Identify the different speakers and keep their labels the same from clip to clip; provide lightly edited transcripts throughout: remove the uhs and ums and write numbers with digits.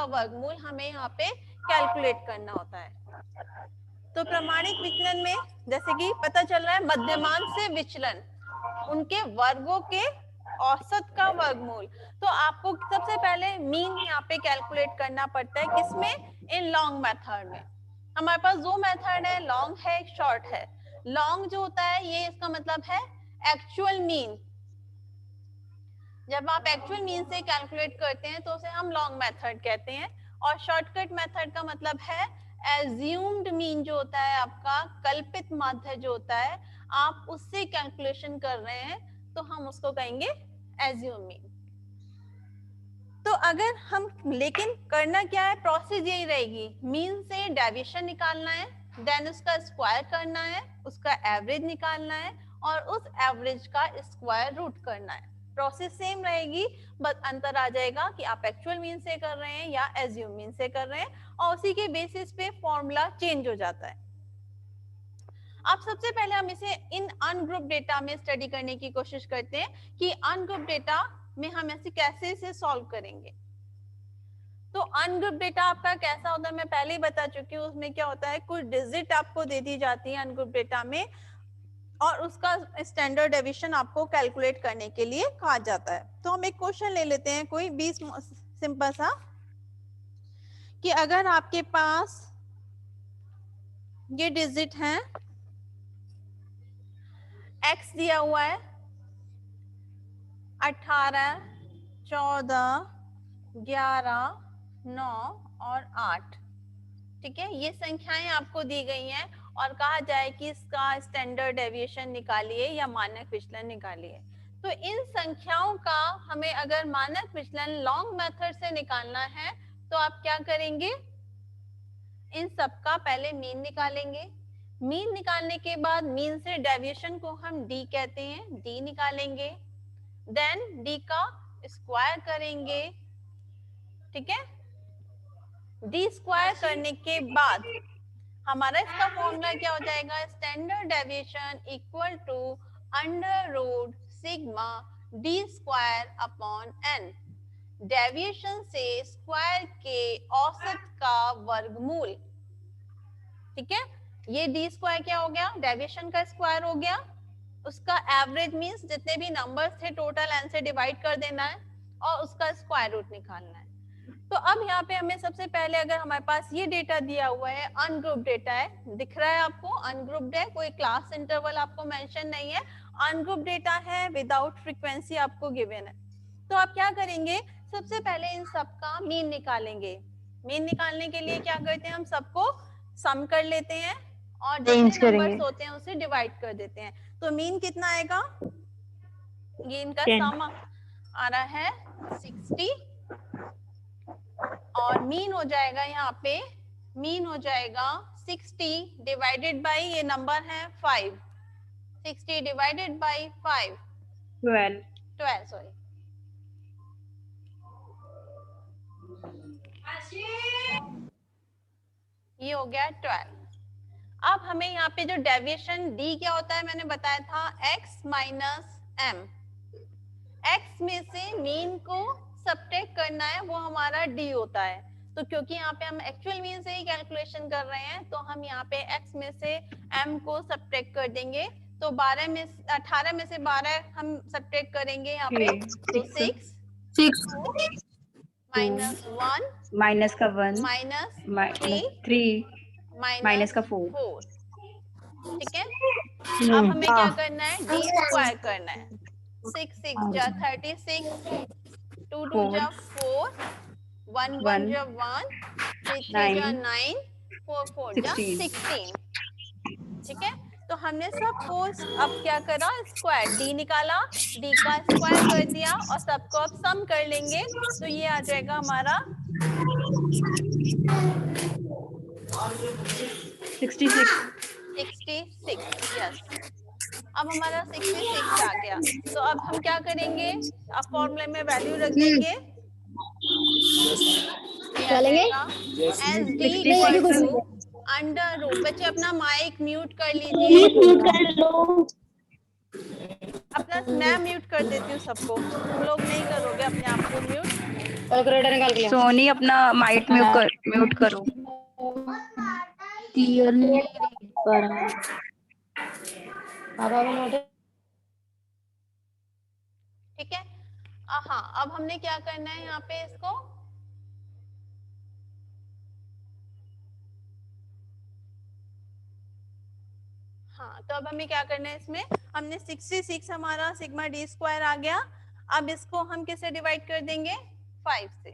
Speaker 1: का वर्गमूल हमें यहाँ पे कैलकुलेट करना होता है। तो प्रामाणिक विचलन में जैसे कि पता चल रहा है मध्यमान से विचलन, उनके वर्गों के औसत का वर्गमूल। तो आपको सबसे पहले मीन यहाँ पे कैलकुलेट करना पड़ता है, किसमें? इन लॉन्ग मेथड में। हमारे पास दो मेथड है, लॉन्ग है, शॉर्ट है। लॉन्ग जो होता है ये इसका मतलब है एक्चुअल मीन। जब आप एक्चुअल मीन से कैलकुलेट करते हैं तो उसे हम लॉन्ग मेथड कहते हैं। और शॉर्टकट मेथड का मतलब है एज्यूम्ड मीन, जो होता है आपका कल्पित माध्य जो होता है, आप उससे कैलकुलेशन कर रहे हैं तो हम उसको कहेंगे एज्यूम मीन। तो अगर हम, लेकिन करना क्या है, प्रोसेस यही रहेगी, मीन से डेविएशन निकालना है, देन उसका स्क्वायर करना है, उसका एवरेज निकालना है और उस एवरेज का स्क्वायर रूट करना है। प्रोसेस सेम रहेगी, बस अंतर आ जाएगा कि आप एक्चुअल मीन से कर रहे हैं या एज्यूम मीन से कर रहे हैं, और उसी के बेसिस पे फॉर्मूला चेंज हो जाता है। अब सबसे पहले हम इसे इन अनग्रुप डेटा में स्टडी करने की कोशिश करते हैं कि अनग्रुप डेटा में हम ऐसे कैसे इसे सॉल्व करेंगे। तो अनग्रुप डेटा आपका कैसा होता है मैं पहले ही बता चुकी हूँ। उसमें क्या होता है, कुछ डिजिट आपको दे दी जाती है अनग्रुप डेटा में, और उसका स्टैंडर्ड डेविएशन आपको कैलकुलेट करने के लिए कहा जाता है। तो हम एक क्वेश्चन ले लेते हैं कोई 20 सिंपल सा, कि अगर आपके पास ये डिजिट हैं, x दिया हुआ है 18, 14, 11, 9 और 8, ठीक है, ये संख्याएं आपको दी गई हैं और कहा जाए कि इसका स्टैंडर्ड डेविएशन निकालिए या मानक विचलन निकालिए। तो इन संख्याओं का हमें अगर मानक विचलन लॉन्ग मेथड से निकालना है तो आप क्या करेंगे, इन सबका पहले मीन निकालेंगे। मीन निकालने के बाद मीन से डेविएशन को हम डी कहते हैं, डी निकालेंगे, देन डी का स्क्वायर करेंगे, ठीक है। डी स्क्वायर करने के बाद हमारा इसका फॉर्मूला क्या हो जाएगा, standard deviation equal to under root sigma d square upon n, deviation से स्क्वायर के औसत का वर्गमूल, ठीक है। ये डी स्क्वायर क्या हो गया, डेविएशन का स्क्वायर हो गया, उसका एवरेज मींस जितने भी नंबर्स थे टोटल एन से डिवाइड कर देना है और उसका स्क्वायर रूट निकालना है। तो अब यहाँ पे हमें सबसे पहले, अगर हमारे पास ये डेटा दिया हुआ है, अनग्रुप डेटा है, दिख रहा है आपको अनग्रुप्ड है, कोई क्लास इंटरवल आपको मेंशन नहीं है, अनग्रुप डेटा है, विदाउट फ्रीक्वेंसी आपको गिवन है। तो आप क्या करेंगे, सबसे पहले इन सबका मीन निकालेंगे। मीन निकालने के लिए क्या करते हैं, हम सबको सम कर लेते हैं और जितने नंबर्स होते हैं उसे डिवाइड कर देते हैं। तो मीन कितना आएगा, ये इनका सम आ रहा है 60 और मीन हो जाएगा यहाँ पे, मीन हो जाएगा 60 डिवाइडेड बाई, ये नंबर है 5, 60 डिवाइडेड बाई 5 12 सॉरी, ये हो गया 12। अब हमें यहाँ पे जो डेविएशन डी क्या होता है मैंने बताया था, x माइनस m, x में से मीन को सब्ट्रैक्ट करना है, वो हमारा डी होता है। तो क्योंकि यहाँ पे हम एक्चुअल मीन से ही कैलकुलेशन कर रहे हैं तो हम यहाँ पे x में से m को सब्ट्रैक्ट कर देंगे। तो 18 में से 12 हम सब्ट्रैक्ट करेंगे यहाँ पे, तो 6 माइनस 1
Speaker 2: माइनस का 1
Speaker 1: माइनस
Speaker 2: 3 माइनस का 4,
Speaker 1: ठीक है। अब हमें क्या करना है, डी स्क्वायर करना है, 6 6 जा 36, 2 2 जा 4, 1 1 जा 1, 3 3 जा 9, 4 4 जा 16, ठीक है। तो हमने सबको अब क्या करा, स्क्वायर डी निकाला, डी का स्क्वायर कर दिया और सबको अब सम कर लेंगे, तो ये आ जाएगा हमारा 66, यस। अब हमारा 66 आ गया। तो अब हम क्या करेंगे, अब फॉर्मूले में वैल्यू रख देंगे, ये आ जाएगा SD अंडर रूट, बच्चे अपना माइक म्यूट कर लीजिए, अपना मैं म्यूट कर देती हूँ सबको, तुम लोग नहीं करोगे अपने आप को म्यूट,
Speaker 3: कैलकुलेटर निकाल के ले।
Speaker 2: सोनी अपना माइक म्यूट करो।
Speaker 3: क्लियर नहीं पा रहा।
Speaker 1: ठीक है। हाँ, अब हमने क्या करना है यहाँ पे इसको, हाँ तो अब हमें क्या करना है, इसमें हमने 66 हमारा सिग्मा डी स्क्वायर आ गया। अब इसको हम किससे डिवाइड कर देंगे, 5 से।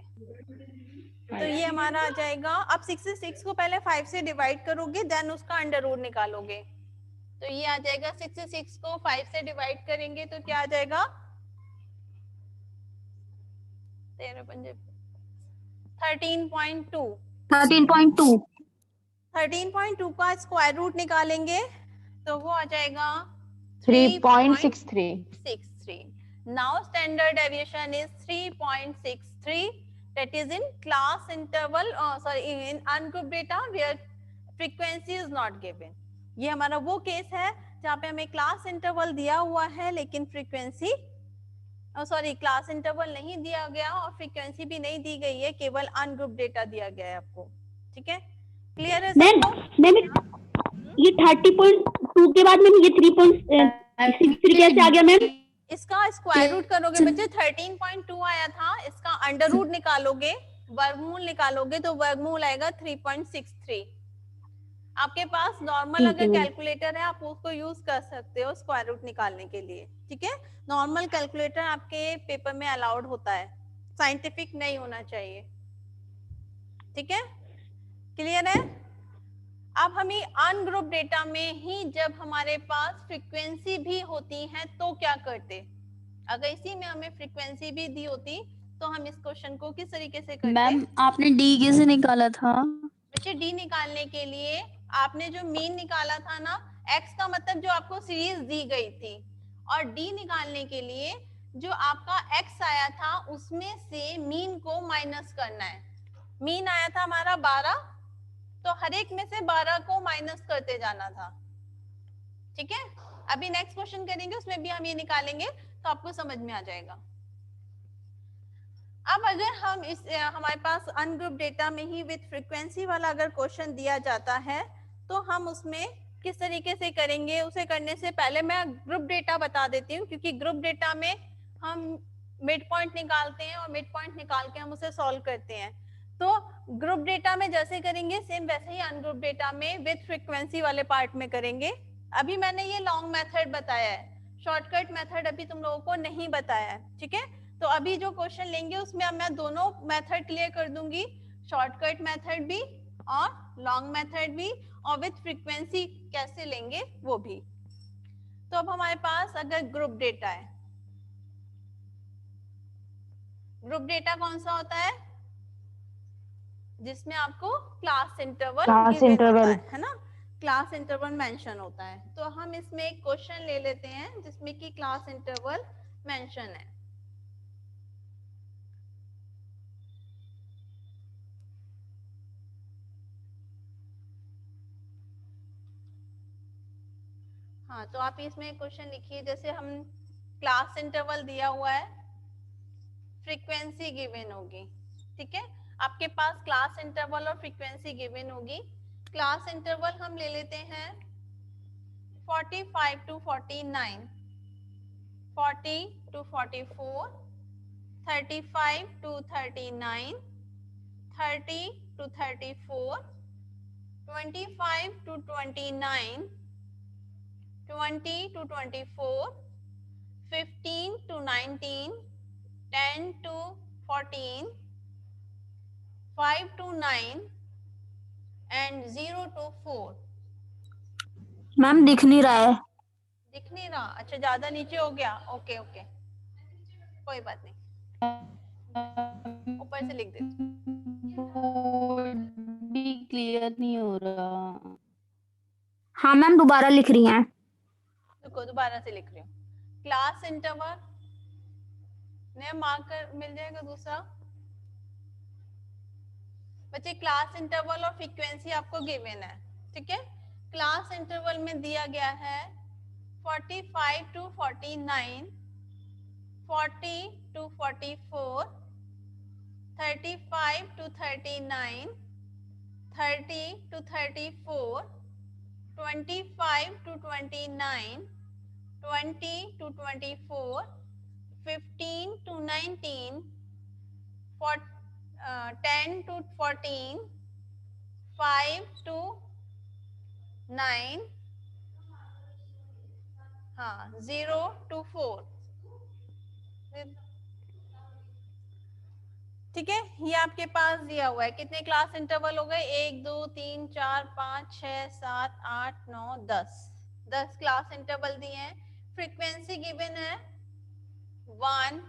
Speaker 1: तो ये हमारा आ जाएगा, अब 66 को पहले 5 से डिवाइड करोगे, देन उसका अंडर रूट निकालोगे। तो ये आ जाएगा 66 को 5 से डिवाइड करेंगे तो क्या आ जाएगा, 13.2। 13.2 का स्क्वायर रूट निकालेंगे तो वो आ जाएगा 3.63। Now standard deviation is 3.63, that is in class interval, in ungrouped data where frequency is not given। ये हमारा वो केस है जहाँ पे हमें क्लास इंटरवल दिया हुआ है लेकिन फ्रीक्वेंसी, क्लास इंटरवल नहीं दिया गया और फ्रीक्वेंसी भी नहीं दी गई है, केवल अनग्रुप डेटा दिया गया है आपको। ठीक है, क्लियर है सबको?
Speaker 4: मैम ये 30.2 के बाद मैम ये 3.63 कैसे आ गया मैम?
Speaker 1: इसका स्क्वायर रूट करोगे बच्चे, 13.2 आया था, इसका अंडर रूट निकालोगे, वर्गमूल निकालोगे तो वर्गमूल आएगा 3.63। आपके पास नॉर्मल अगर कैलकुलेटर है आप उसको यूज कर सकते हो स्क्वायर रूट निकालने के लिए। ठीक है, नॉर्मल कैलकुलेटर आपके पेपर में अलाउड होता है, साइंटिफिक नहीं होना चाहिए। ठीक है, क्लियर है? अब हमें अनग्रुप डेटा में ही जब हमारे पास फ्रीक्वेंसी भी होती है तो क्या करते, अगर इसी में हमें फ्रीक्वेंसी भी दी होती तो हम इस क्वेश्चन को किस तरीके से करते?
Speaker 2: मैम आपने डी कैसे निकाला था?
Speaker 1: बच्चे डी निकालने के लिए आपने जो मीन निकाला था ना, एक्स का मतलब जो आपको सीरीज दी गई थी, और डी निकालने के लिए जो आपका एक्स आया था उसमें से मीन को माइनस करना है। मीन आया था हमारा 12, तो हर एक में से 12 को माइनस करते जाना था। ठीक है, अभी नेक्स्ट क्वेश्चन करेंगे उसमें भी हम ये निकालेंगे तो आपको समझ में आ जाएगा। अब अगर हम इस हमारे पास अनग्रुप डेटा में ही विद फ्रीक्वेंसी वाला अगर क्वेश्चन दिया जाता है तो हम उसमें किस तरीके से करेंगे, उसे करने से पहले मैं ग्रुप डेटा बता देती हूँ, क्योंकि ग्रुप डेटा में हम मिड पॉइंट निकालते हैं और मिड पॉइंट निकाल के हम उसे सॉल्व करते हैं। तो ग्रुप डेटा में जैसे करेंगे सेम वैसे ही अनग्रुप डेटा में विद फ्रीक्वेंसी वाले पार्ट में करेंगे। अभी मैंने ये लॉन्ग मेथड बताया है, शॉर्टकट मेथड अभी तुम लोगों को नहीं बताया है। ठीक है, तो अभी जो क्वेश्चन लेंगे उसमें अब मैं दोनों मेथड क्लियर कर दूंगी, शॉर्टकट मेथड भी और लॉन्ग मेथड भी, और विद फ्रीक्वेंसी कैसे लेंगे वो भी। तो अब हमारे पास अगर ग्रुप डेटा है, ग्रुप डेटा कौन सा होता है, जिसमें आपको क्लास इंटरवल है ना, क्लास इंटरवल मेंशन होता है। तो हम इसमें एक क्वेश्चन ले लेते हैं जिसमें कि क्लास इंटरवल मेंशन है। हाँ, तो आप इसमें क्वेश्चन लिखिए, जैसे हम क्लास इंटरवल दिया हुआ है, फ्रीक्वेंसी गिवन होगी। ठीक है, आपके पास क्लास इंटरवल और फ्रीक्वेंसी गिवन होगी। क्लास इंटरवल हम ले लेते हैं 45 to 49, 40 to 44, 35 to 39, 30 to 34, 25 to 29, 20 to 24, 15 to 19, 10 to 14, 5 to 9 and 0 to 4।
Speaker 4: Ma'am दिख नहीं रहा है।
Speaker 1: दिख नहीं रहा? अच्छा, ज्यादा नीचे हो गया। ओके ओके, कोई बात नहीं, ऊपर से लिख देती।
Speaker 3: क्लियर नहीं हो रहा।
Speaker 4: हाँ मैम दोबारा लिख रही हैं।
Speaker 1: देखो दोबारा से लिख रही हूँ। क्लास इंटरवल नया मार्कर मिल जाएगा दूसरा। बच्चे क्लास इंटरवल और फ्रीक्वेंसी आपको गिवन है। ठीक है, क्लास इंटरवल में दिया गया है 45 to 49, 40 to 44, 35 to 39, 30 to 34, 25 to 29, 20 to 24, 15 to 19, 10 to 14, 5 to 9, हाँ 0 to 4। ठीक है, ये आपके पास दिया हुआ है। कितने क्लास इंटरवल हो गए? 1 2 3 4 5 6 7 8 9 10। 10 क्लास इंटरवल दिए हैं। फ्रीक्वेंसी गिवन है 1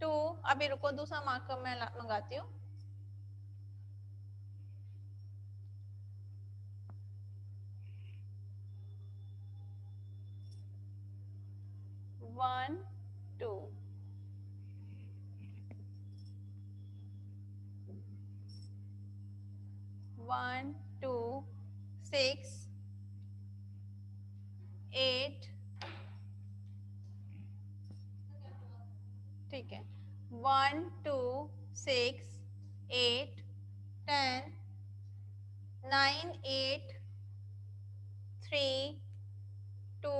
Speaker 1: 2। अभी रुको, दूसरा मार्कर मैं मंगाती हूँ। वन टू, वन टू 6 8, ठीक है, 1 2 6 8 10 9 8 3 2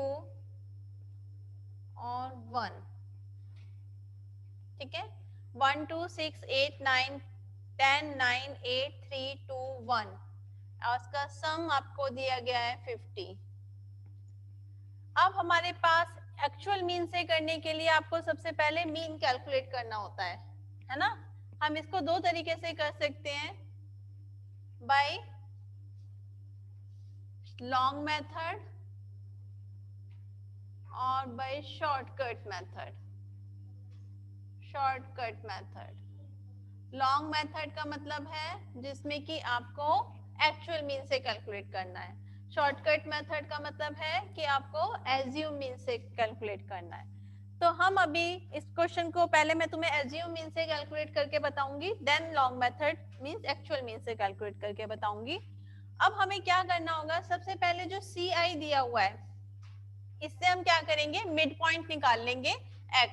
Speaker 1: और 1। ठीक है, 1 2 6 8 9 10 9 8 3 2 1 और उसका सम आपको दिया गया है 50। अब हमारे पास एक्चुअल मीन से करने के लिए आपको सबसे पहले मीन कैलकुलेट करना होता है ना। हम इसको दो तरीके से कर सकते हैं, बाय लॉन्ग मेथड और by shortcut method. Shortcut method, long method का मतलब है जिसमें कि आपको एक्चुअल मीन से कैलकुलेट करना है। शॉर्टकट मेथड का मतलब है कि आपको एज्यूम मीन से कैलकुलेट करना है। तो हम अभी इस क्वेश्चन को पहले मैं तुम्हें एज्यूम मीन से कैलकुलेट करके बताऊंगी, then long method means actual mean से कैलकुलेट करके बताऊंगी। अब हमें क्या करना होगा, सबसे पहले जो सी आई दिया हुआ है इससे हम क्या करेंगे, मिड पॉइंट निकाल लेंगे x।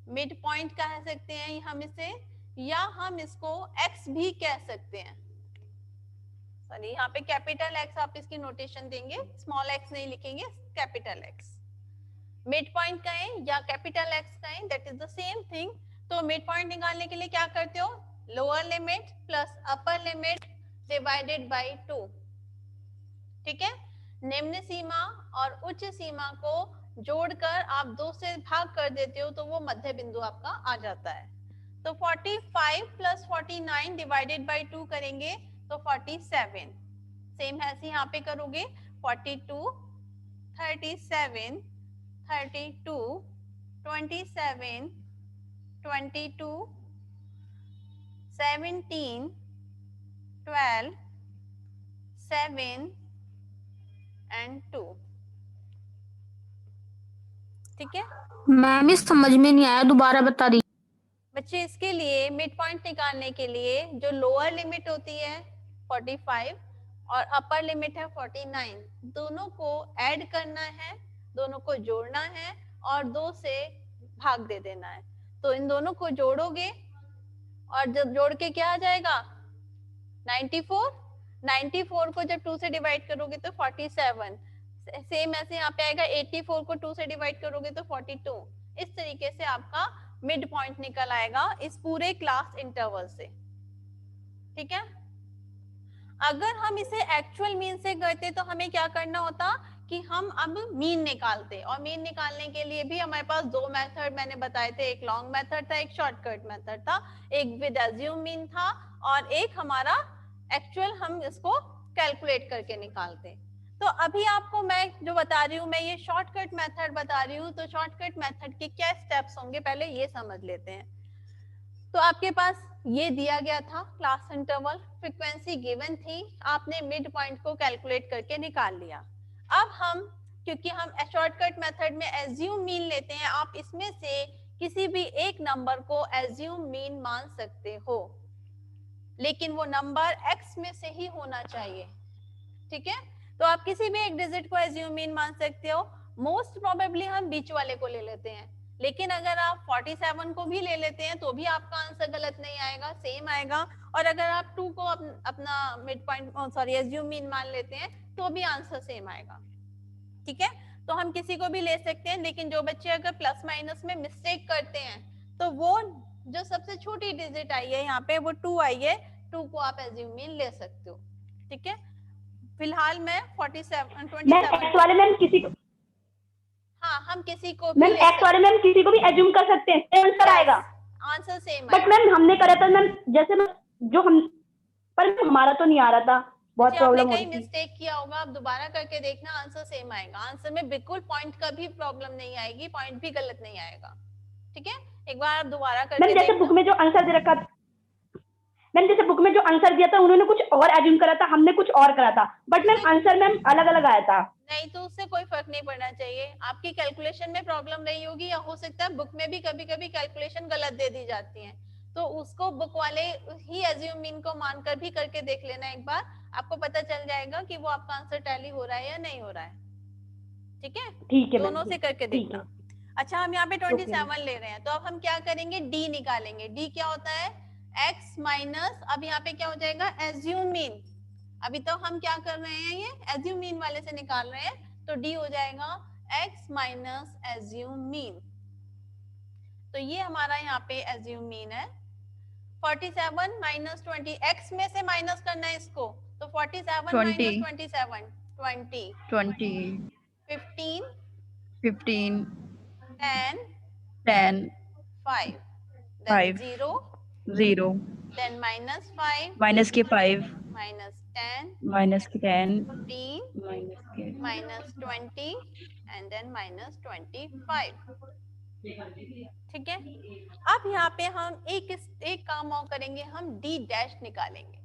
Speaker 1: मिड पॉइंट कह सकते हैं हम इसे, या हम इसको x भी कह सकते हैं। सॉरी, यहाँ पे कैपिटल X आप इसकी नोटेशन देंगे, स्मॉल x नहीं लिखेंगे, कैपिटल X। मिड पॉइंट कहें या कैपिटल X कहें, that is the same thing. तो मिड पॉइंट निकालने के लिए क्या करते हो, lower limit plus upper limit divided by 2। ठीक है, निम्न सीमा और उच्च सीमा को जोड़कर आप 2 से भाग कर देते हो तो वो मध्य बिंदु आपका आ जाता है। तो 45 प्लस 49 डिवाइडेड बाय 2 करेंगे तो 47। सेम ऐसे यहाँ पे करोगे 42 37 32 27 22 17 12 7 and 2। ठीक है
Speaker 4: मैम इस समझ में नहीं आया, दोबारा बता दी।
Speaker 1: बच्चे, इसके लिए मिड पॉइंट निकालने के लिए जो लोअर लिमिट होती है 45 और अपर लिमिट है 49, दोनों को ऐड करना है, दोनों को जोड़ना है और 2 से भाग दे देना है। तो इन दोनों को जोड़ोगे और जब जोड़ के क्या आ जाएगा 94। 94 को जब 2 से डिवाइड करोगे तो 47। सेम ऐसे यहाँ पे आएगा 84 को 2 से डिवाइड करोगे तो 42। इस तरीके से आपका मिड पॉइंट निकल आएगा इस पूरे क्लास इंटरवल से। ठीक है, अगर हम इसे एक्चुअल मीन से करते तो हमें क्या करना होता कि हम अब मीन निकालते, और मीन निकालने के लिए भी हमारे पास 2 मेथड मैंने बताए थे, एक लॉन्ग मेथड था, एक शॉर्टकट मेथड था, एक विद एज्यूम मीन था और एक हमारा एक्चुअल हम इसको कैलकुलेट करके निकालते। तो अभी आपको मैं जो बता रही हूँ, मैं ये शॉर्टकट मेथड बता रही हूँ। तो शॉर्टकट मेथड के क्या स्टेप्स होंगे पहले ये समझ लेते हैं। तो आपके पास ये दिया गया था क्लास इंटरवल, फ्रीक्वेंसी गिवन थी, आपने मिड पॉइंट को कैलकुलेट करके निकाल लिया। अब हम, क्योंकि हम शॉर्टकट मेथड में एज्यूम मीन लेते हैं, आप इसमें से किसी भी एक नंबर को एज्यूम मीन मान सकते हो, लेकिन वो नंबर x में से ही होना चाहिए। ठीक है, तो आप किसी भी एक डिजिट को एज्यूम मीन मान सकते हो। मोस्ट प्रोबेबली हम बीच वाले को ले लेते हैं, लेकिन अगर आप 47 को भी ले लेते हैं तो भी आपका आंसर गलत नहीं आएगा, सेम आएगा। और अगर आप 2 को अपना mid point sorry assume mean मान लेते हैं तो भी आंसर सेम आएगा। ठीक है, तो हम किसी को भी ले सकते हैं, लेकिन जो बच्चे अगर प्लस माइनस में मिस्टेक करते हैं तो वो जो सबसे छोटी डिजिट आई है यहाँ पे वो 2 आई है, 2 को आप एज्यूम मीन ले सकते हो। ठीक है, फिलहाल मैं 27
Speaker 4: एक्स वाले मैम किसी को,
Speaker 1: हाँ हम किसी को भी
Speaker 4: मैम
Speaker 1: ले
Speaker 4: एक्स वाले मैम किसी को भी एज्यूम कर सकते हैं, सेम आंसर आएगा।
Speaker 1: आंसर सेम
Speaker 4: बट मैम हमने करा था मैम, जैसे जो हम, पर हमारा तो नहीं आ रहा था, बहुत प्रॉब्लम हो रही थी।
Speaker 1: मिस्टेक किया होगा, आप दोबारा करके देखना, आंसर सेम आएगा। आंसर में बिल्कुल पॉइंट का भी प्रॉब्लम नहीं आएगी, पॉइंट भी गलत नहीं आएगा। ठीक है, एक बार आप दोबारा करके
Speaker 4: मैम जैसे बुक में जो आंसर दे रखा था, मैम जैसे बुक में जो आंसर दिया था उन्होंने कुछ और एज्यूम करा था, हमने कुछ और करा था, बट मैम आंसर मैम अलग अलग आया था।
Speaker 1: नहीं तो उससे कोई फर्क नहीं पड़ना चाहिए, आपकी कैलकुलेशन में प्रॉब्लम रही होगी, या हो सकता है बुक में भी कभी कभी कैलकुलेशन गलत दे दी जाती है, तो उसको बुक वाले ही एज्यूम मीन को मानकर भी करके देख लेना एक बार, आपको पता चल जाएगा कि वो आपका आंसर टैली हो रहा है या नहीं हो रहा है। ठीक है, दोनों से करके देखना। अच्छा, हम यहाँ पे 27 ले रहे हैं, तो अब हम क्या करेंगे, डी निकालेंगे। डी क्या होता है, x माइनस, अब यहाँ पे क्या हो जाएगा, एज्यूम मीन। अभी तो हम क्या कर रहे हैं, ये एज्यूम मीन वाले से निकाल रहे हैं, तो डी हो जाएगा x माइनस एज्यूम मीन। तो ये हमारा यहाँ पे एज्यूम मीन है। 47 माइनस 20, x में से माइनस करना है इसको, तो 47 माइनस 27 20 15
Speaker 2: 15
Speaker 1: 10
Speaker 2: 10
Speaker 1: 5
Speaker 2: 5
Speaker 1: 0
Speaker 2: 0
Speaker 1: then minus 5
Speaker 2: minus के 5
Speaker 1: minus 10
Speaker 2: minus के 10
Speaker 1: 15
Speaker 2: minus के
Speaker 1: minus 20 and then minus 25। ठीक है, अब यहाँ पे हम एक काम और करेंगे, हम d डैश निकालेंगे।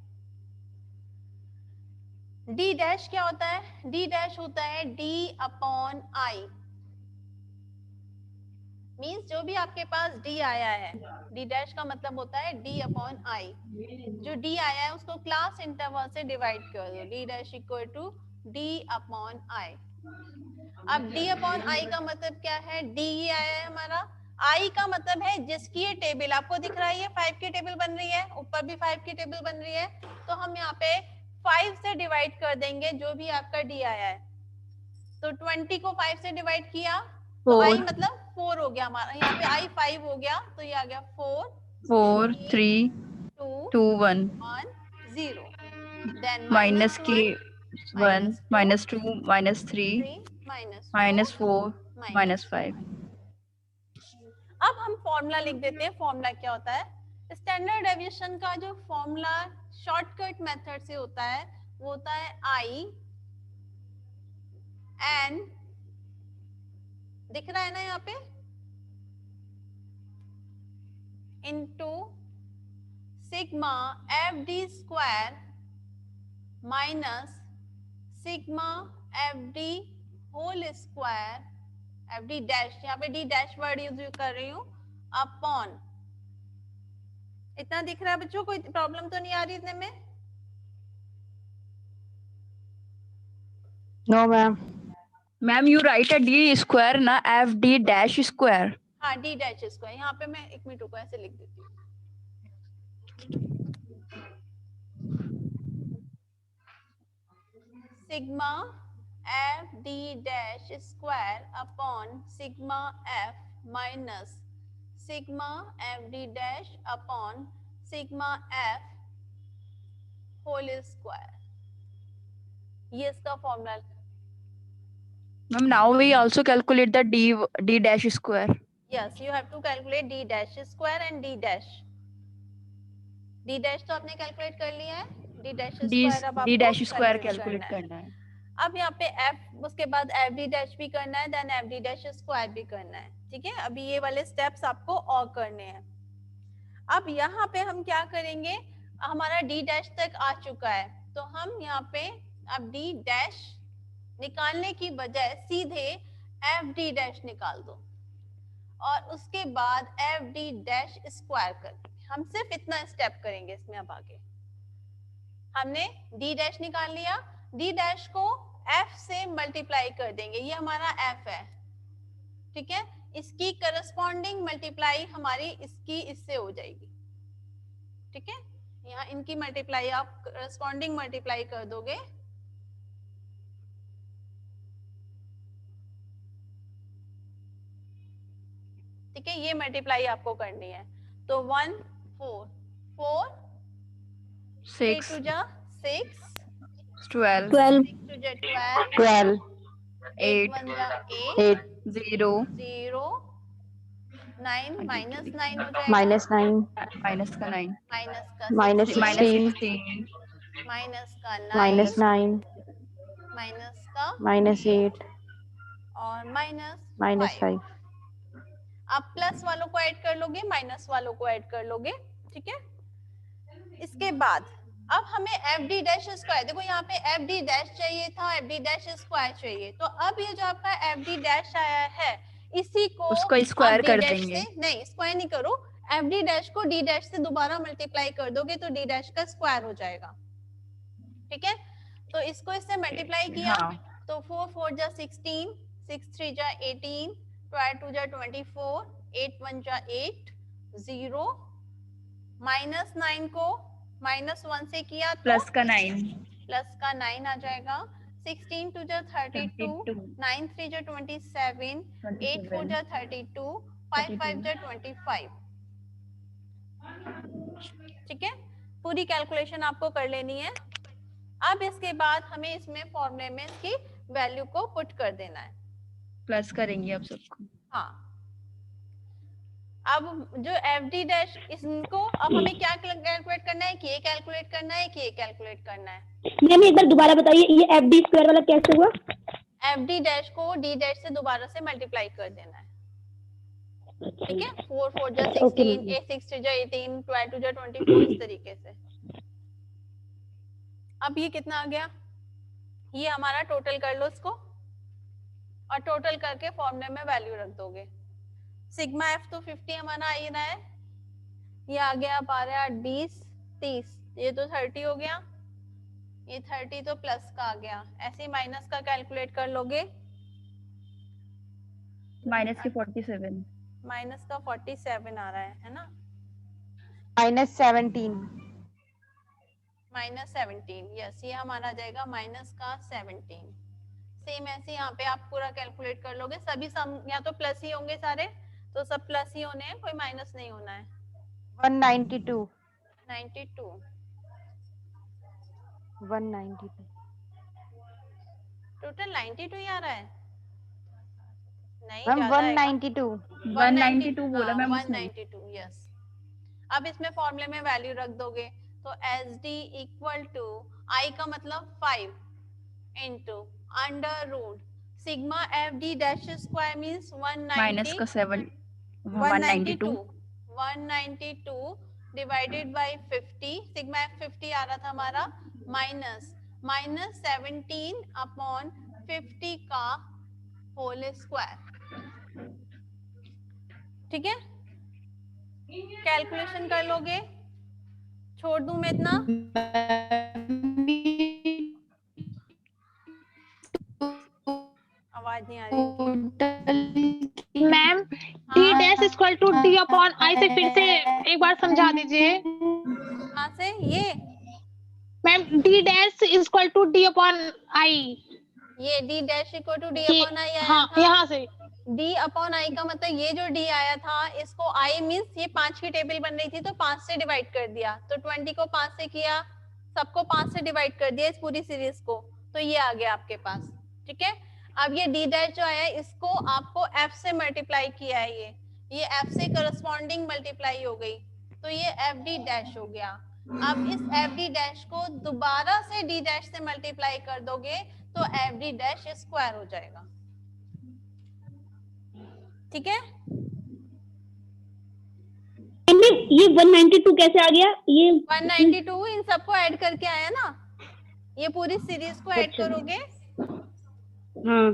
Speaker 1: d डैश क्या होता है, d डैश होता है d अपॉन i, मीन्स जो भी आपके पास d आया है, d डैश का मतलब होता है d अपॉन i, जो d आया है उसको क्लास इंटरवल से डिवाइड कर दो, d dash equal to d upon i। अब d अपॉन i का मतलब क्या है, d ये आया है हमारा, i का मतलब है जिसकी ये टेबल आपको दिख रहा है, ये 5 की टेबल बन रही है, ऊपर भी 5 की टेबल बन रही है, तो हम यहाँ पे 5 से डिवाइड कर देंगे जो भी आपका d आया है। तो 20 को 5 से डिवाइड किया तो i मतलब 4 हो गया हमारा, यहाँ पे i 5 हो गया, तो ये आ गया 4 3 2 1 0, देन
Speaker 2: माइनस के 1 minus 2 minus 3 minus 4 minus 5।
Speaker 1: अब हम फॉर्मूला लिख देते हैं। फॉर्मूला क्या होता है, स्टैंडर्ड डेविएशन का जो फॉर्मूला शॉर्टकट मेथड से होता है वो होता है i n, दिख रहा है ना यहाँ पे, into sigma f d square minus sigma f d whole square, f d dash, यहाँ पे डी डैश वर्ड यूज कर रही हूँ, अपॉन, इतना दिख रहा है बच्चों, कोई प्रॉब्लम तो नहीं आ रही इतने में?
Speaker 2: No ma'am you write a d square ना, एफ डी डैश स्क्वायर।
Speaker 1: हाँ, डी डैश स्क्वायर, यहाँ पे मैं एक मिनट को ऐसे लिख देती हूँ, sigma f d dash square upon sigma f minus sigma f d dash upon sigma f whole square, ये इसका formula.
Speaker 2: Ma'am now we also calculate the d dash square.
Speaker 1: Yes, you have to calculate d dash square and d dash. d dash तो आपने calculate कर लिया है, d dash square अब
Speaker 2: D
Speaker 1: आपको
Speaker 2: dash square
Speaker 1: calculate
Speaker 2: calculate करना है।
Speaker 1: अब यहाँ पे f, उसके बाद f d dash भी करना है, then f d dash square भी करना है। ठीक है, अभी ये वाले स्टेप्स आपको और करने हैं। अब यहाँ पे हम क्या करेंगे, हमारा d dash तक आ चुका है, तो हम यहाँ पे अब d dash निकालने की बजाय सीधे f d dash निकाल दो और उसके बाद एफ डी डैश स्क्वायर कर, हम सिर्फ इतना स्टेप करेंगे इसमें। अब आगे हमने डी डैश निकाल लिया, डी डैश को एफ से मल्टीप्लाई कर देंगे, ये हमारा एफ है। ठीक है, इसकी करस्पॉन्डिंग मल्टीप्लाई हमारी इसकी इससे हो जाएगी, ठीक है। यहाँ इनकी मल्टीप्लाई आप करस्पॉन्डिंग मल्टीप्लाई कर दोगे, ठीक है, ये मल्टीप्लाई आपको करनी है। तो 1 4 4
Speaker 2: 6
Speaker 1: 2 जा 6
Speaker 2: 12
Speaker 3: 12
Speaker 1: 6 2 जा 12
Speaker 3: 12
Speaker 1: 8 1 जा 8
Speaker 3: 8
Speaker 2: 0
Speaker 1: 0 9 माइनस 9 हो जाएगा,
Speaker 3: minus 9
Speaker 2: माइनस का 9
Speaker 1: माइनस का
Speaker 3: minus
Speaker 1: 16
Speaker 3: 16
Speaker 1: माइनस का 9
Speaker 3: minus 9
Speaker 1: माइनस का
Speaker 3: minus 8
Speaker 1: और माइनस
Speaker 3: minus 5
Speaker 1: आप प्लस वालों को ऐड कर लोगे, माइनस वालों को ऐड कर लोगे, ठीक है। इसके बाद अब हमें एफ डी डैश स्क्वायर, देखो यहाँ पे एफ डी डैश चाहिए था, एफ डी डैश स्क्वायर चाहिए, तो अब ये जो आपका एफ डी डैश आया है इसी को
Speaker 2: उसको स्क्वायर
Speaker 1: आप
Speaker 2: कर
Speaker 1: D'
Speaker 2: देंगे।
Speaker 1: से, नहीं स्क्वायर नहीं करो, एफ डी डैश को डी डैश से दोबारा मल्टीप्लाई कर दोगे तो डी डैश का स्क्वायर हो जाएगा, ठीक है। तो इसको इससे मल्टीप्लाई किया,
Speaker 2: हाँ।
Speaker 1: तो 4 4 जा 16 6 3 जा 18 12 2 जा 24 8 1 जा 8 0 माइनस 9 को माइनस 1 से किया तो
Speaker 2: प्लस का 9
Speaker 1: प्लस का 9 आ जाएगा, 16 2 जा 32 9 3 जा 27 8 4 जा 32 5 5 जा 25, ठीक है। पूरी कैलकुलेशन आपको कर लेनी है। अब इसके बाद हमें इसमें फॉर्मूले में इसकी वैल्यू को पुट कर देना है।
Speaker 2: प्लस करेंगे अब सबको।
Speaker 1: हाँ, अब जो एफ डी डैश, इसको अब हमें क्या कैलकुलेट करना है कि ये कैलकुलेट करना है कि ये कैलकुलेट करना है।
Speaker 4: मैम एक बार दोबारा बताइए, ये एफ डी स्क्वायर वाला कैसे हुआ?
Speaker 1: एफ डी डैश को डी डैश से दोबारा से मल्टीप्लाई कर देना है, ठीक है। 4 4 जा 16 8 6 जा 18 12 2 जा 24 इस तरीके से। अब ये कितना आ गया, ये हमारा टोटल कर लो इसको, और टोटल करके फॉर्मूले में वैल्यू रख दोगे। सिग्मा एफ तो 50 हमारा आ ही रहा है, ये आ गया 12 20 30, ये तो 30 हो गया, ये 30 तो प्लस का आ गया, ऐसे ही माइनस का कैलकुलेट कर लोगे,
Speaker 2: माइनस के 47
Speaker 1: माइनस का 47 आ रहा है ना,
Speaker 3: minus 17
Speaker 1: माइनस 17, यस ये हमारा आ जाएगा माइनस का 17। सेम ऐसे यहाँ पे आप पूरा कैलकुलेट कर लोगे, सभी सम या तो प्लस ही होंगे सारे, तो सब प्लस ही होने हैं, कोई माइनस नहीं होना है।
Speaker 3: 192
Speaker 1: 92
Speaker 3: 192
Speaker 1: टोटल 92 ही आ रहा है, नहीं
Speaker 3: मैम
Speaker 1: ज्यादा आएगा।
Speaker 3: 192
Speaker 2: 192 बोला मैम उसने।
Speaker 1: 192 यस। अब इसमें फॉर्मूले में वैल्यू रख दोगे, तो s d equal to i का मतलब 5 into under root sigma f d dash square means
Speaker 2: minus का 7 192
Speaker 1: 192 डिवाइडेड बाय 50, सिग्मा एफ 50 आ रहा था हमारा, माइनस 17 अपॉन 50 का होल स्क्वायर, ठीक है। कैलकुलेशन कर लोगे, छोड़ दूं मैं इतना, आवाज नहीं आ रही।
Speaker 5: Ma'am D dash equal to D upon i से फिर से एक बार समझा दीजिए।
Speaker 1: कहाँ से ये
Speaker 5: ma'am D dash equal to D upon I,
Speaker 1: ये D dash equal to D upon I आया
Speaker 5: हाँ
Speaker 1: था।
Speaker 5: यहाँ से
Speaker 1: डी अपॉन आई का मतलब ये जो डी आया था, इसको आई मीन्स ये 5 की टेबल बन रही थी तो 5 से डिवाइड कर दिया, तो 20 को 5 से किया, सबको 5 से डिवाइड कर दिया इस पूरी सीरीज को, तो ये आ गया आपके पास, ठीक है। अब ये डी डैश जो आया है इसको आपको एफ से मल्टीप्लाई किया है, ये एफ से करस्पॉन्डिंग मल्टीप्लाई हो गई, तो ये एफ डी डैश हो गया। अब इस एफ डी डैश को दोबारा से डी डैश से मल्टीप्लाई कर दोगे तो एफ डी डैश स्क्वायर हो जाएगा, ठीक है।
Speaker 4: ये 192 कैसे आ गया? ये
Speaker 1: 192 इन सबको ऐड करके आया ना, ये पूरी सीरीज को ऐड करोगे,
Speaker 4: हाँ,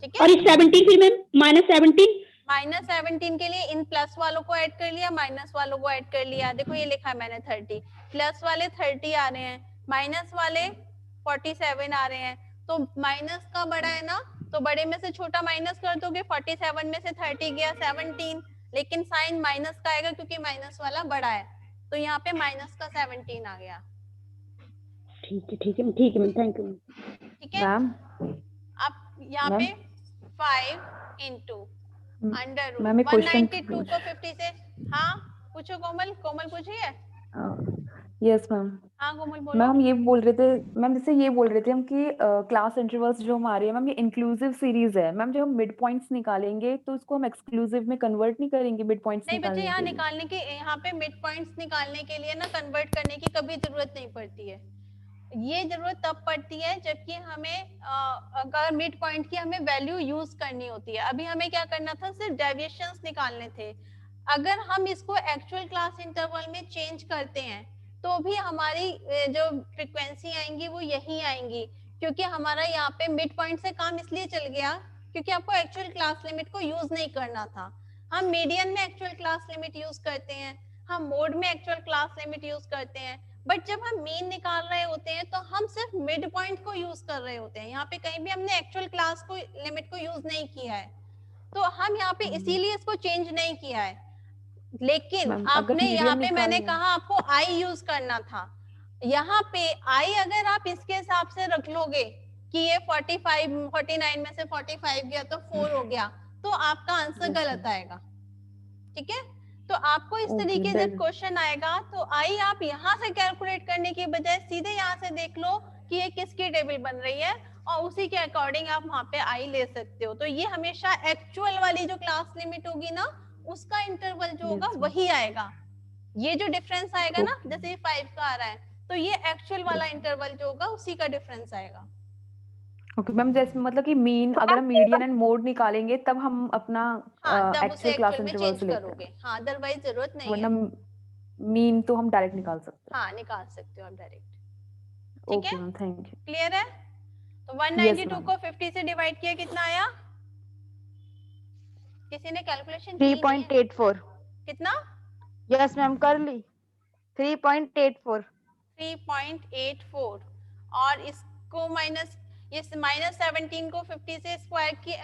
Speaker 1: ठीक
Speaker 4: और
Speaker 1: है।
Speaker 4: इस 17 फिर मैम -17
Speaker 1: माइनस 17 के लिए इन प्लस वालों को ऐड कर लिया, माइनस वालों को ऐड कर लिया, देखो ये लिखा है मैंने 30, प्लस वाले 30 आ रहे हैं, माइनस वाले 47 आ रहे हैं, तो माइनस का बड़ा है ना तो बड़े में से छोटा माइनस कर दोगे, 47 में से 30 गया 17, लेकिन साइन माइनस का आएगा क्योंकि माइनस वाला बड़ा है, तो यहाँ पे माइनस का 17 आ गया।
Speaker 4: ठीक है मैम, थैंक यू
Speaker 1: ठीक है
Speaker 6: मैम।
Speaker 1: अब यहाँ पे 5 इंटू अंडर रूट
Speaker 6: मैम एक क्वेश्चन
Speaker 1: 192 को 50 से, हाँ पूछो कोमल पूछिए।
Speaker 6: Yes ma'am.
Speaker 1: हाँ कोमल बोलो।
Speaker 6: मैम ये बोल रहे थे मैम, जैसे ये बोल रहे थे हम कि क्लास इंटरवल्स जो हमारे हैं मैम ये इंक्लूसिव सीरीज है मैम, जब हम मिड पॉइंट्स निकालेंगे तो इसको हम एक्सक्लूसिव में कन्वर्ट नहीं करेंगे मिड पॉइंट्स
Speaker 1: नहीं बच्चे, यहाँ
Speaker 6: निकालने
Speaker 1: निकालने के, यहाँ पे मिड पॉइंट्स निकालने के लिए ना कन्वर्ट करने की कभी जरूरत नहीं पड़ती है। ये जरूरत तब पड़ती है जबकि हमें अगर मिड पॉइंट की हमें वैल्यू यूज करनी होती है। अभी हमें क्या करना था, सिर्फ डेविएशंस निकालने थे। अगर हम इसको एक्चुअल क्लास इंटरवल में चेंज करते हैं तो भी हमारी जो फ्रीक्वेंसी आएंगी वो यही आएंगी, क्योंकि हमारा यहाँ पे मिड पॉइंट से काम इसलिए चल गया क्योंकि आपको एक्चुअल क्लास लिमिट को यूज नहीं करना था। हम मीडियन में एक्चुअल क्लास लिमिट यूज करते हैं, हम मोड में एक्चुअल क्लास लिमिट यूज करते हैं, बट जब हम मीन निकाल रहे होते हैं तो हम सिर्फ मिड पॉइंट को यूज कर रहे होते हैं। यहाँ पे कहीं भी हमने एक्चुअल क्लास को लिमिट को यूज नहीं किया है, तो हम यहाँ पे इसीलिए इसको चेंज नहीं किया है। लेकिन आपने यहाँ पे मैंने कहा आपको आई यूज करना था, यहाँ पे आई अगर आप इसके हिसाब से रख लोगे कि ये 49 में से 45 गया तो 4 हो गया, तो आपका आंसर गलत आएगा। ठीक है, तो आपको इस तरीके से क्वेश्चन आएगा तो आई आप यहाँ से कैलकुलेट करने की बजाय सीधे यहाँ से देख लो कि ये किसकी टेबल बन रही है और उसी के अकॉर्डिंग आप वहाँ पे आई ले सकते हो। तो ये हमेशा एक्चुअल वाली जो क्लास लिमिट होगी ना उसका इंटरवल जो होगा वही आएगा। ये जो डिफरेंस आएगा ना, जैसे 5 का आ रहा है तो ये एक्चुअल वाला इंटरवल जो होगा उसी का डिफरेंस आएगा।
Speaker 6: ओके मैम, जैसे मतलब कि मीन अगर हम मीडियन एंड मोड निकालेंगे तब हम अपना एक्चुअल क्लास इंटरवल से लेंगे।
Speaker 1: हाँ, अदरवाइज जरूरत नहीं
Speaker 6: वरना
Speaker 1: है।
Speaker 6: मीन तो हम डायरेक्ट निकाल सकते हैं।
Speaker 1: हाँ, निकाल सकते हो आप डायरेक्ट। ठीक
Speaker 6: ओके
Speaker 1: है
Speaker 6: मैम, थैंक यू।
Speaker 1: क्लियर है? तो 192 को 50 से डिवाइड किया कितना आया? किसी ने कैलकुलेशन की?
Speaker 3: 3.84।
Speaker 1: कितना?
Speaker 3: यस मैम कर ली। 3.84।
Speaker 1: 3.84 और इसको माइनस, ये माइनस 17 को 50 से स्क्वायर की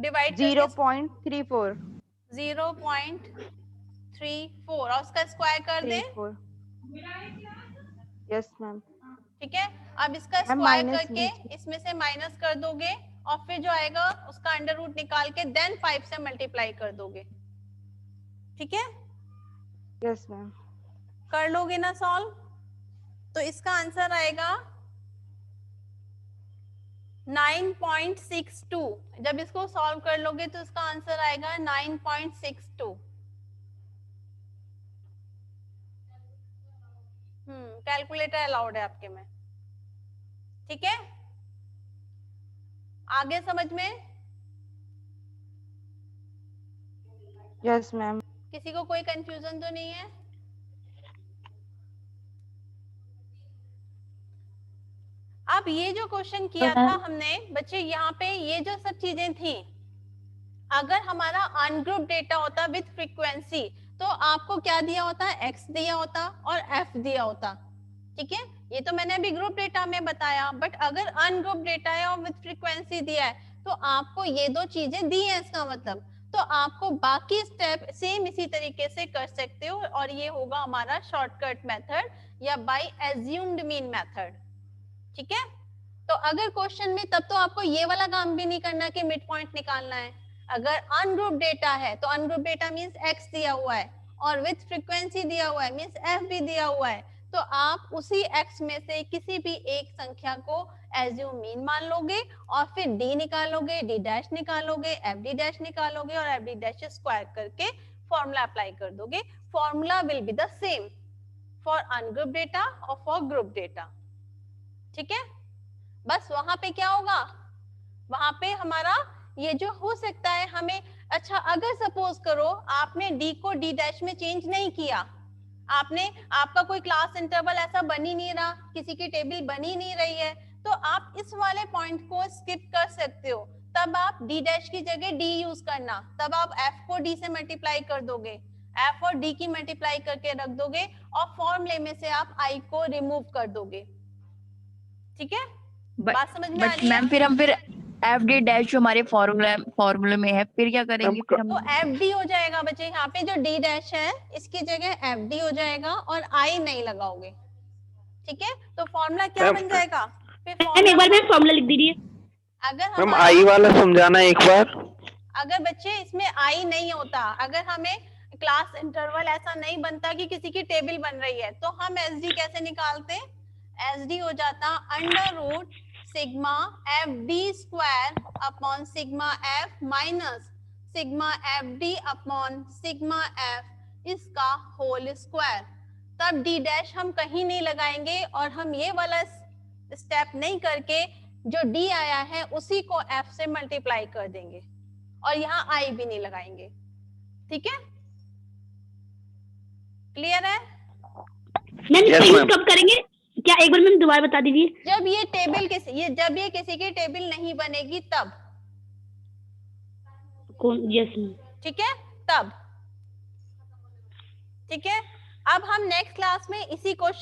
Speaker 1: डिवाइड
Speaker 3: 0.34।
Speaker 1: 0.34 और उसका स्क्वायर कर दे।
Speaker 3: Yes ma'am.
Speaker 1: ठीक है, अब इसका स्क्वायर करके इसमें से माइनस कर दोगे और फिर जो आएगा उसका अंडर रूट निकाल के देन 5 से मल्टीप्लाई कर दोगे। ठीक है,
Speaker 3: यस मैम।
Speaker 1: कर लोगे ना सॉल्व? तो इसका आंसर आएगा 9.62। जब इसको सॉल्व कर लोगे तो इसका आंसर आएगा 9.62। कैलकुलेटर अलाउड है आपके में। ठीक है, आगे समझ में?
Speaker 3: Yes ma'am.
Speaker 1: किसी को कोई कंफ्यूजन तो नहीं है? अब ये जो क्वेश्चन किया था हमने बच्चे, यहाँ पे ये जो सब चीजें थी, अगर हमारा अनग्रुप डेटा होता विद फ्रीक्वेंसी तो आपको क्या दिया होता? x दिया होता और f दिया होता। ठीक है, ये तो मैंने अभी ग्रुप डेटा में बताया, बट अगर अनग्रुप डेटा है और विद फ्रीक्वेंसी दिया है तो आपको ये दो चीजें दी है, इसका मतलब तो आपको बाकी स्टेप सेम इसी तरीके से कर सकते हो और ये होगा हमारा शॉर्टकट मेथड या बाय एज्यूम्ड मीन मेथड। ठीक है, तो अगर क्वेश्चन में, तब तो आपको ये वाला काम भी नहीं करना कि मिड पॉइंट निकालना है। अगर अनग्रुप डेटा है तो अनग्रुप डेटा मींस x दिया हुआ है और विद फ्रीक्वेंसी दिया हुआ है मींस f भी दिया हुआ है, तो आप उसी x में से किसी भी एक संख्या को एज्यूम मीन मान लोगे और फिर d निकालोगे, d डैश निकालोगे, fd डैश निकालोगे और fd डैश स्क्वायर करके फॉर्मूला अप्लाई कर दोगे। Formula will be the same for ungroup data और फॉर ग्रुप डेटा। ठीक है, बस वहां पे क्या होगा, वहां पे हमारा ये जो हो सकता है हमें, अच्छा अगर सपोज करो आपने d को d डैश में चेंज नहीं किया, आपका कोई क्लास इंटरवल ऐसा बन ही नहीं रहा, किसी की टेबल बनी नहीं रही है, तो आप इस वाले पॉइंट को स्किप कर सकते हो। तब आप d डैश की जगह d यूज करना, तब आप f को d से मल्टीप्लाई कर दोगे, f और d की मल्टीप्लाई करके रख दोगे और फॉर्मूले में से आप i को रिमूव कर दोगे। ठीक है, बात समझ में आ रही है?
Speaker 2: मैम फिर हम एफ डी डैश जो हमारे फॉर्मूले में है, फिर क्या करेंगे? फिर हम
Speaker 1: तो एफ डी हो जाएगा बच्चे, यहाँ पे जो डी डैश है इसकी जगह एफ डी हो जाएगा और आई नहीं लगाओगे, ठीक है? तो फॉर्मूला क्या बन जाएगा? फिर
Speaker 4: मैम एक बार मैम फॉर्मूला लिख दीजिए।
Speaker 1: अगर
Speaker 7: मैम
Speaker 1: हमारा
Speaker 7: आई वाला समझाना एक बार।
Speaker 1: अगर बच्चे इसमें आई नहीं होता, अगर हमें क्लास इंटरवल ऐसा नहीं बनता कि किसी की टेबल बन रही है, तो हम एस डी कैसे निकालते? एस डी हो जाता under root sigma f d square upon sigma f minus sigma f d upon sigma f इसका होल स्क्वायर। तब डी डैश हम कहीं नहीं लगाएंगे और हम ये वाला स्टेप नहीं करके जो डी आया है उसी को एफ से मल्टीप्लाई कर देंगे और यहाँ आई भी नहीं लगाएंगे, ठीक है? क्लियर है?
Speaker 4: मैम इसका यूज कब करेंगे? क्या एक बार मैम दोबारा बता दीजिए।
Speaker 1: जब ये टेबल जब ये किसी की टेबल नहीं बनेगी तब,
Speaker 4: कौन? Yes ma'am.
Speaker 1: ठीक है? तब, ठीक है? अब हम नेक्स्ट क्लास में इसी क्वेश्चन